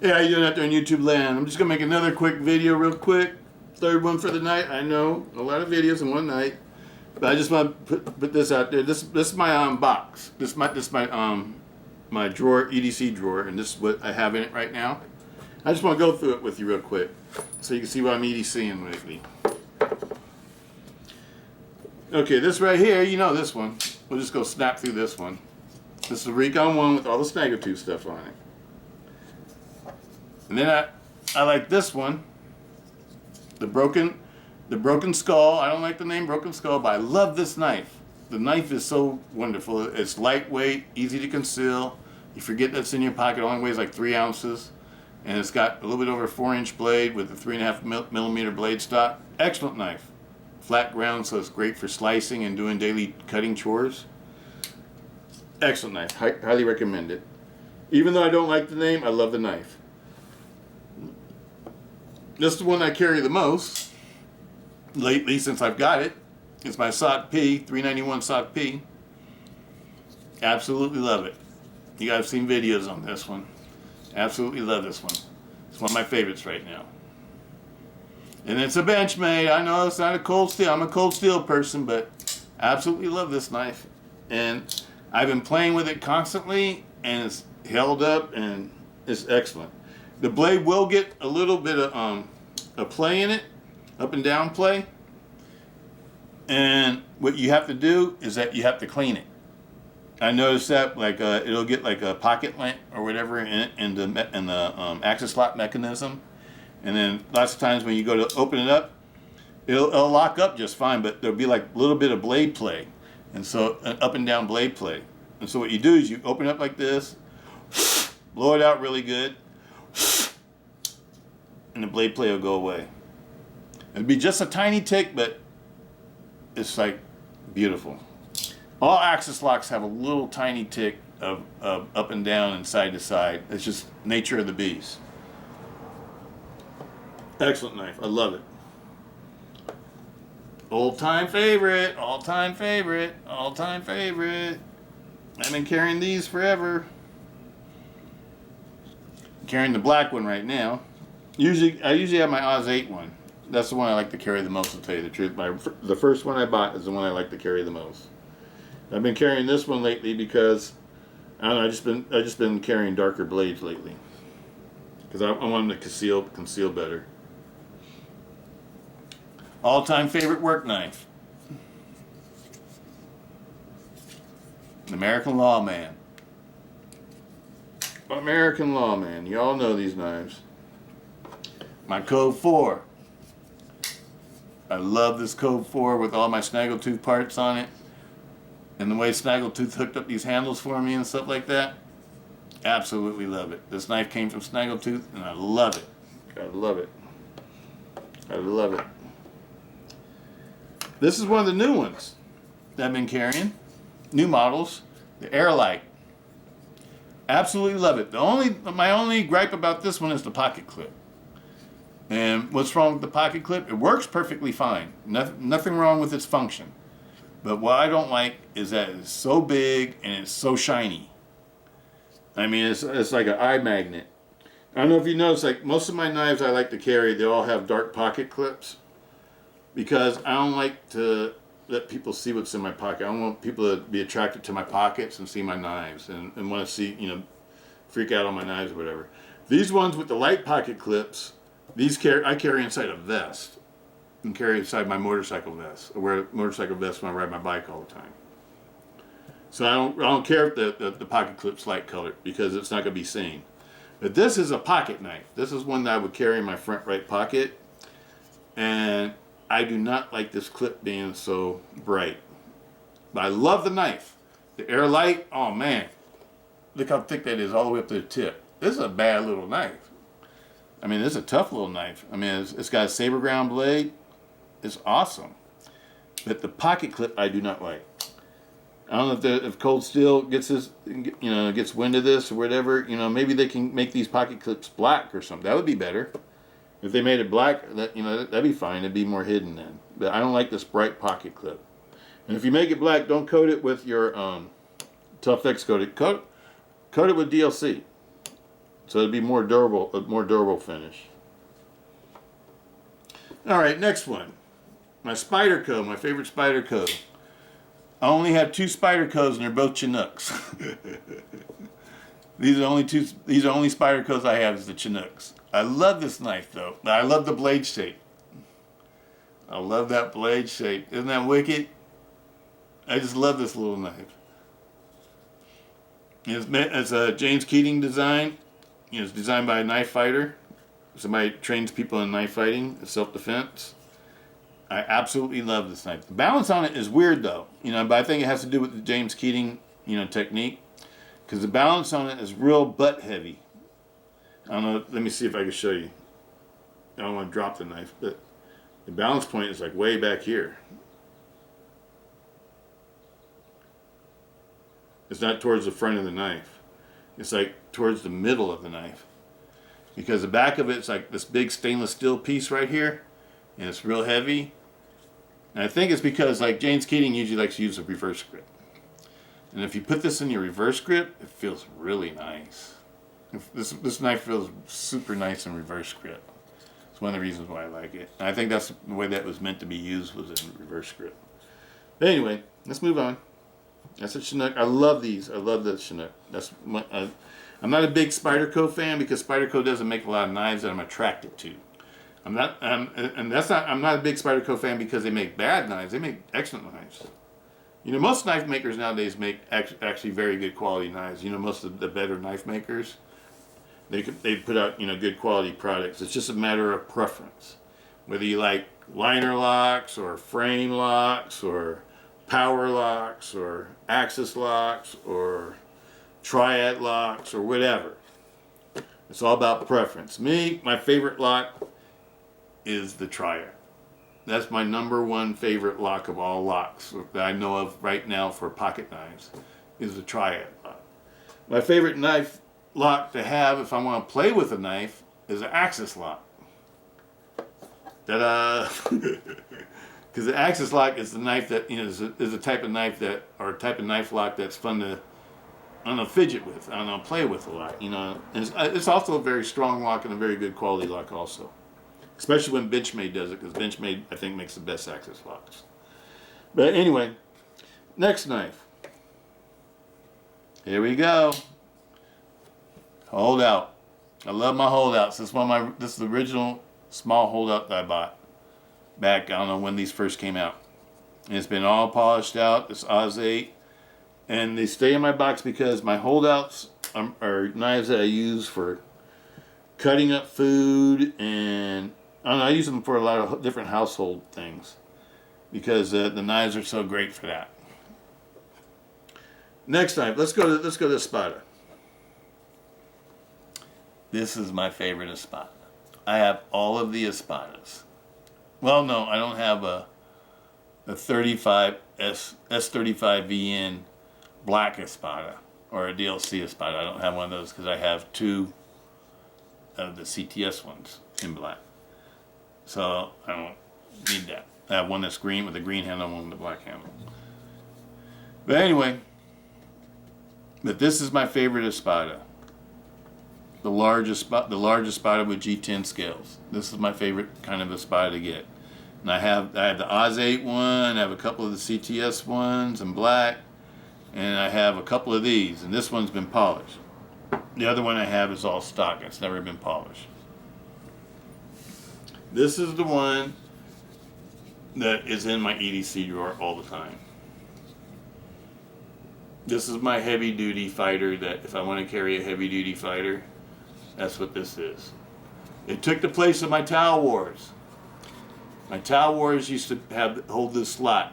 Hey, how you doing out there in YouTube land? I'm just gonna make another quick video real quick. Third one for the night. I know, a lot of videos in one night. But I just want to put this out there. This is my box. This is my drawer, EDC drawer, and this is what I have in it right now. I just want to go through it with you real quick so you can see what I'm EDCing lately. Okay, this right here, you know this one. We'll just go snap through this one. This is the Recon one with all the Snaggletooth stuff on it. And then I like this one, the broken skull. I don't like the name Broken Skull, but I love this knife. The knife is so wonderful. It's lightweight, easy to conceal. You forget that's in your pocket. It only weighs like 3 ounces, and it's got a little bit over a 4-inch blade with a 3.5 millimeter blade stock. Excellent knife. Flat ground, so it's great for slicing and doing daily cutting chores. Excellent knife. Highly recommend it. Even though I don't like the name, I love the knife. This is the one I carry the most lately since I've got it. It's my SOC P, 391 SOC P. Absolutely love it. You guys have seen videos on this one. Absolutely love this one. It's one of my favorites right now. And it's a Benchmade. I know it's not a cold steel. I'm a cold steel person, but I absolutely love this knife. And I've been playing with it constantly, and it's held up, and it's excellent. The blade will get a little bit of a play in it, up and down play. And what you have to do is that you have to clean it. I noticed that like it'll get like a pocket lint or whatever in the access lock mechanism. And then lots of times when you go to open it up, it'll lock up just fine, but there'll be like a little bit of blade play. And so an up and down blade play. And so what you do is you open it up like this, blow it out really good, and the blade play will go away. It'll be just a tiny tick, but it's like beautiful. All access locks have a little tiny tick of up and down and side to side. It's just nature of the beast. Excellent knife. I love it. All-time favorite. All-time favorite. All-time favorite. I've been carrying these forever. I'm carrying the black one right now. I usually have my Oz 8 one. That's the one I like to carry the most, to tell you the truth. The first one I bought is the one I like to carry the most. I've been carrying this one lately because I don't know. I just been carrying darker blades lately because I want them to conceal better. All-time favorite work knife. American Lawman. American Lawman. You all know these knives. My Code 4. I love this Code 4 with all my Snaggletooth parts on it. And the way Snaggletooth hooked up these handles for me and stuff like that. Absolutely love it. This knife came from Snaggletooth and I love it. I love it. I love it. This is one of the new ones that I've been carrying. New models. The Airlight. Absolutely love it. My only gripe about this one is the pocket clip. And what's wrong with the pocket clip? It works perfectly fine. Nothing wrong with its function. But what I don't like is that it's so big and it's so shiny. I mean, it's like an eye magnet. I don't know if you notice, like most of my knives I like to carry, they all have dark pocket clips. Because I don't like to let people see what's in my pocket. I don't want people to be attracted to my pockets and see my knives and want to see, freak out on my knives or whatever. These ones with the light pocket clips, I carry inside a vest and carry inside my motorcycle vest. I wear a motorcycle vest when I ride my bike all the time. So I don't care if the pocket clip's light colored because it's not going to be seen. But this is a pocket knife. This is one that I would carry in my front right pocket. And I do not like this clip being so bright. But I love the knife. The Airlight, oh man. Look how thick that is all the way up to the tip. This is a bad little knife. I mean, this is a tough little knife. I mean, it's got a saber ground blade. It's awesome. But the pocket clip I do not like. I don't know if Cold Steel gets gets wind of this or whatever. Maybe they can make these pocket clips black or something. That would be better. If they made it black, that'd be fine. It'd be more hidden then. But I don't like this bright pocket clip. And if you make it black, don't coat it with your Tough X coat it. Coat it with DLC. So it'd be more durable, a more durable finish. All right, next one. My Spyderco, my favorite Spyderco. I only have 2 Spydercos and they're both Chinooks. These are only Spydercos I have is the Chinooks. I love this knife though. I love the blade shape. I love that blade shape. Isn't that wicked? I just love this little knife. It's a James Keating design. It's designed by a knife fighter. Somebody trains people in knife fighting, self-defense. I absolutely love this knife. The balance on it is weird though, but I think it has to do with the James Keating, technique. Because the balance on it is real butt heavy. I don't know, let me see if I can show you. I don't want to drop the knife, but the balance point is like way back here. It's not towards the front of the knife. It's like towards the middle of the knife. Because the back of it's like this big stainless steel piece right here. And it's real heavy. And I think it's because like James Keating usually likes to use a reverse grip. And if you put this in your reverse grip, it feels really nice. This knife feels super nice in reverse grip. It's one of the reasons why I like it. And I think that's the way that was meant to be used, was in reverse grip. But anyway, let's move on. That's a Chinook. I love these. I love the Chinook. I'm not a big Spyderco fan because Spyderco doesn't make a lot of knives that I'm attracted to. I'm not a big Spyderco fan because they make bad knives. They make excellent knives. Most knife makers nowadays make actually very good quality knives. Most of the better knife makers, they put out good quality products. It's just a matter of preference, whether you like liner locks or frame locks or power locks or axis locks or triad locks or whatever. It's all about preference. My favorite lock is the triad. That's my #1 favorite lock of all locks that I know of right now for pocket knives, is the triad lock. My favorite knife lock to have if I want to play with a knife is an axis lock. Ta-da! Because the axis lock is the knife that is a type of knife that, or a type of knife lock that's fun to, fidget with, play with a lot. And it's also a very strong lock and a very good quality lock also. Especially when Benchmade does it, because Benchmade, I think, makes the best axis locks. But anyway, next knife. Here we go. Holdout. I love my holdouts. This is the original small holdout that I bought back, I don't know when these first came out. And it's been all polished out. It's Oz 8. And they stay in my box because my holdouts are knives that I use for cutting up food, and I use them for a lot of different household things because the knives are so great for that. Next knife, let's go to Espada. This is my favorite Espada. I have all of the Espadas. Well, no, I don't have a 35 S35VN black Espada or a DLC Espada. I don't have one of those because I have 2 of the CTS ones in black. So I don't need that. I have one that's green with a green handle and one with a black handle. But anyway, this is my favorite Espada. The largest Espada with G10 scales. This is my favorite kind of Espada to get. And I have the Oz 8 one, I have a couple of the CTS ones in black, and I have a couple of these, and this one's been polished. The other one I have is all stock. It's never been polished. This is the one that is in my EDC drawer all the time. This is my heavy duty fighter that if I want to carry a heavy duty fighter, that's what this is. It took the place of my Towel Wars. My Towel Wars used to hold this slot.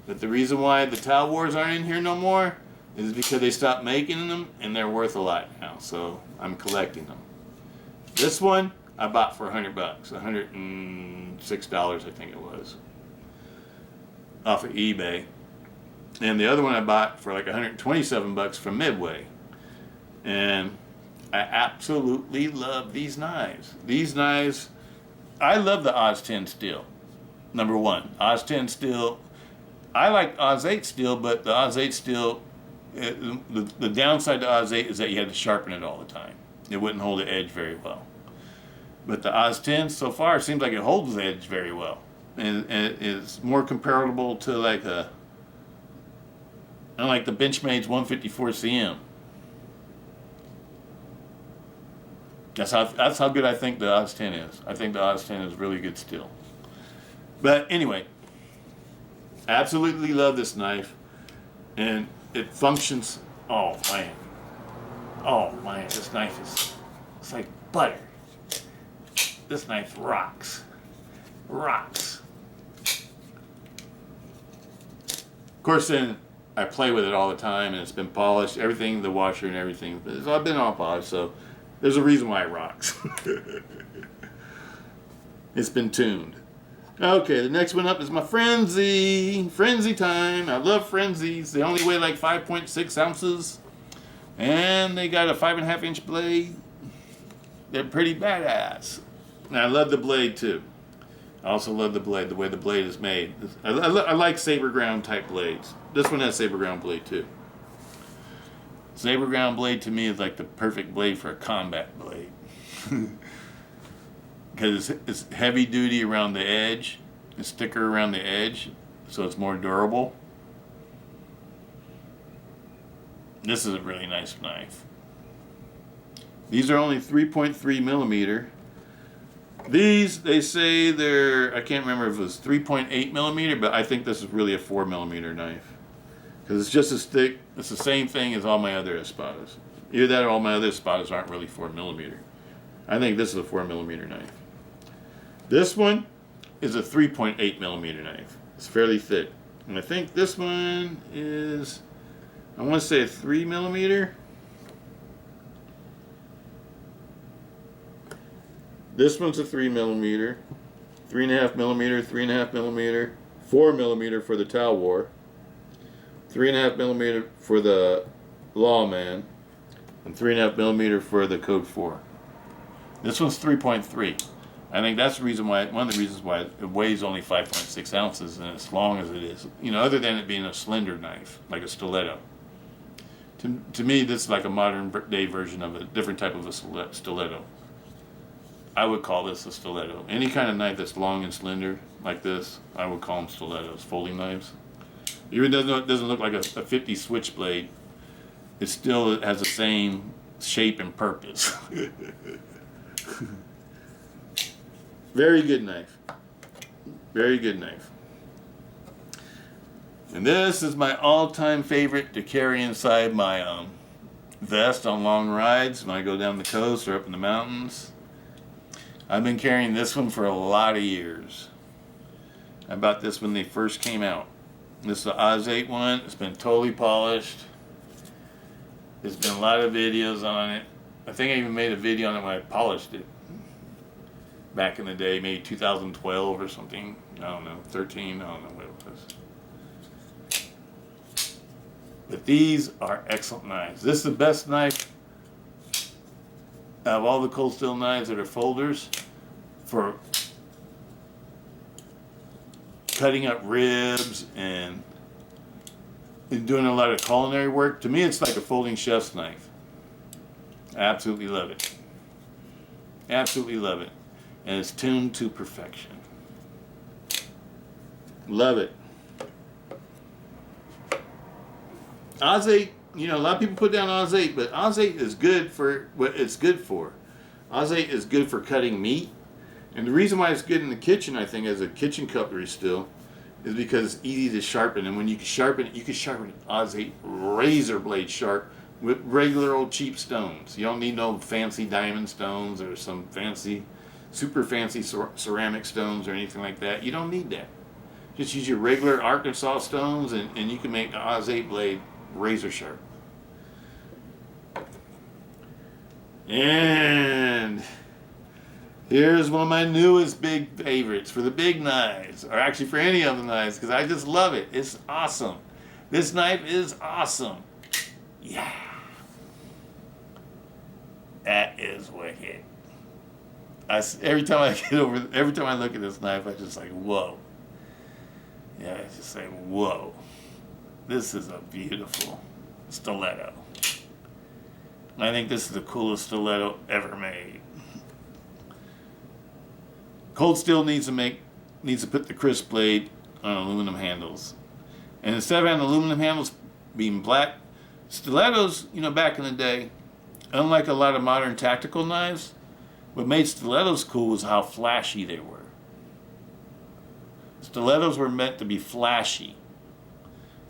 But the reason why the Towel Wars aren't in here no more is because they stopped making them and they're worth a lot now. So I'm collecting them. This one I bought for $100, $106 I think it was, off of eBay. And the other one I bought for like $127 from Midway. And I absolutely love these knives. These knives, I love the Oz 10 steel. #1, Oz 10 steel. I like Oz 8 steel, but the Oz 8 steel the downside to Oz 8 is that you had to sharpen it all the time. It wouldn't hold the edge very well. But the Oz 10 so far seems like it holds the edge very well. And it's more comparable to like the Benchmade's 154 cm. That's how good I think the Oz 10 is. I think the Oz 10 is really good still. But anyway, absolutely love this knife, and it functions. Oh man, this knife it's like butter. This knife rocks. Of course, then I play with it all the time, and it's been polished, everything, the washer and everything. But I've been all polished, so there's a reason why it rocks. It's been tuned. Okay, the next one up is my Frenzy. Frenzy time. I love Frenzies. They only weigh like 5.6 ounces. And they got a 5.5 inch blade. They're pretty badass. And I love the blade too. I also love the blade, the way the blade is made. I like saber ground type blades. This one has saber ground blade too. Saber ground blade to me is like the perfect blade for a combat blade. Because it's heavy duty around the edge. It's thicker around the edge, so it's more durable. This is a really nice knife. These are only 3.3 millimeter. These, they say they're, I can't remember if it was 3.8 millimeter, but I think this is really a 4 millimeter knife. Because it's just as thick, it's the same thing as all my other espadas. Either that or all my other espadas aren't really 4 millimeter. I think this is a 4 millimeter knife. This one is a 3.8 millimeter knife. It's fairly thick. And I think this one is, I want to say a 3 millimeter. This one's a 3 millimeter, 3.5 millimeter, 3.5 millimeter, 4 millimeter for the Tau War, 3.5 millimeter for the Lawman, and 3.5 millimeter for the Code 4. This one's 3.3. I think that's the reason why, one of the reasons why it weighs only 5.6 ounces and as long as it is. You know, other than it being a slender knife, like a stiletto. To me, this is like a modern day version of a different type of a stiletto. I would call this a stiletto. Any kind of knife that's long and slender like this, I would call them stilettos, folding knives. Even though it doesn't look like a 50 switchblade, it still has the same shape and purpose. Very good knife. Very good knife. And this is my all-time favorite to carry inside my vest on long rides when I go down the coast or up in the mountains. I've been carrying this one for a lot of years. I bought this when they first came out. This is the Oz 8 one. It's been totally polished. There's been a lot of videos on it. I think I even made a video on it when I polished it. Back in the day, maybe 2012 or something. I don't know, 13, I don't know what it was. But these are excellent knives. This is the best knife of all the cold steel knives that are folders for cutting up ribs and doing a lot of culinary work. To me, it's like a folding chef's knife. I absolutely love it. Absolutely love it. And it's tuned to perfection. Love it. Oz 8, you know, a lot of people put down Oz 8, but Oz 8 is good for what it's good for. Oz 8 is good for cutting meat. And the reason why it's good in the kitchen, I think, as a kitchen cutlery still, is because it's easy to sharpen. And when you can sharpen it, you can sharpen Oz 8 razor blade sharp with regular old cheap stones. You don't need no fancy diamond stones or some fancy, super fancy ceramic stones or anything like that. You don't need that. Just use your regular Arkansas stones and you can make an Oz 8 blade razor sharp. And here's one of my newest big favorites for the big knives, or actually for any of the knives, because I just love it. It's awesome. This knife is awesome. Yeah. That is wicked. Every time I look at this knife, I just like, whoa. Yeah, I just say, whoa. This is a beautiful, Stiletto. I think this is the coolest stiletto ever made. Cold Steel needs to put the crisp blade on aluminum handles. And instead of having aluminum handles being black, stilettos, you know, back in the day, unlike a lot of modern tactical knives, what made stilettos cool was how flashy they were. Stilettos were meant to be flashy.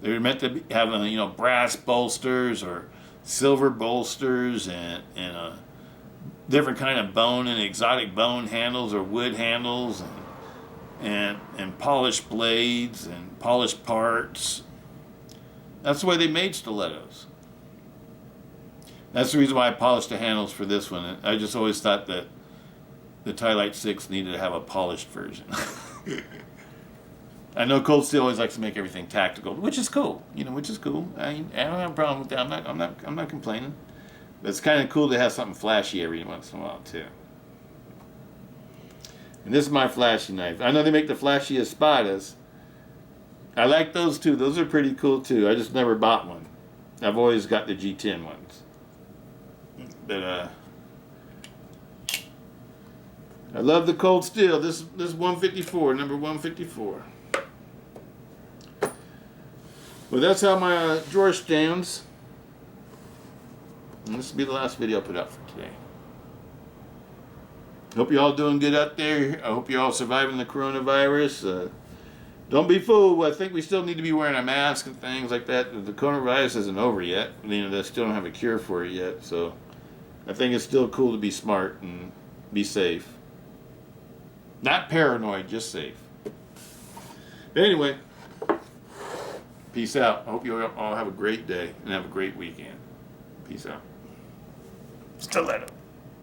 They were meant to have, you know, brass bolsters or silver bolsters and a different kind of bone and exotic bone handles or wood handles and polished blades and polished parts. That's the way they made stilettos. That's the reason why I polished the handles for this one. I just always thought that the Tylite 6 needed to have a polished version. I know Cold Steel always likes to make everything tactical, which is cool. You know, which is cool. I don't have a problem with that. I'm not complaining. But it's kind of cool to have something flashy every once in a while too. And this is my flashy knife. I know they make the flashiest Spydas. I like those too. Those are pretty cool too. I just never bought one. I've always got the G10 ones. But I love the Cold Steel. This 154, number 154. Well, that's how my drawer stands. And this will be the last video I put up for today. Hope you're all doing good out there. I hope you're all surviving the coronavirus. Don't be fooled. I think we still need to be wearing a mask and things like that. The coronavirus isn't over yet. You know, they still don't have a cure for it yet. So I think it's still cool to be smart and be safe. Not paranoid, just safe. But anyway, peace out. I hope you all have a great day and have a great weekend. Peace out. Stiletto.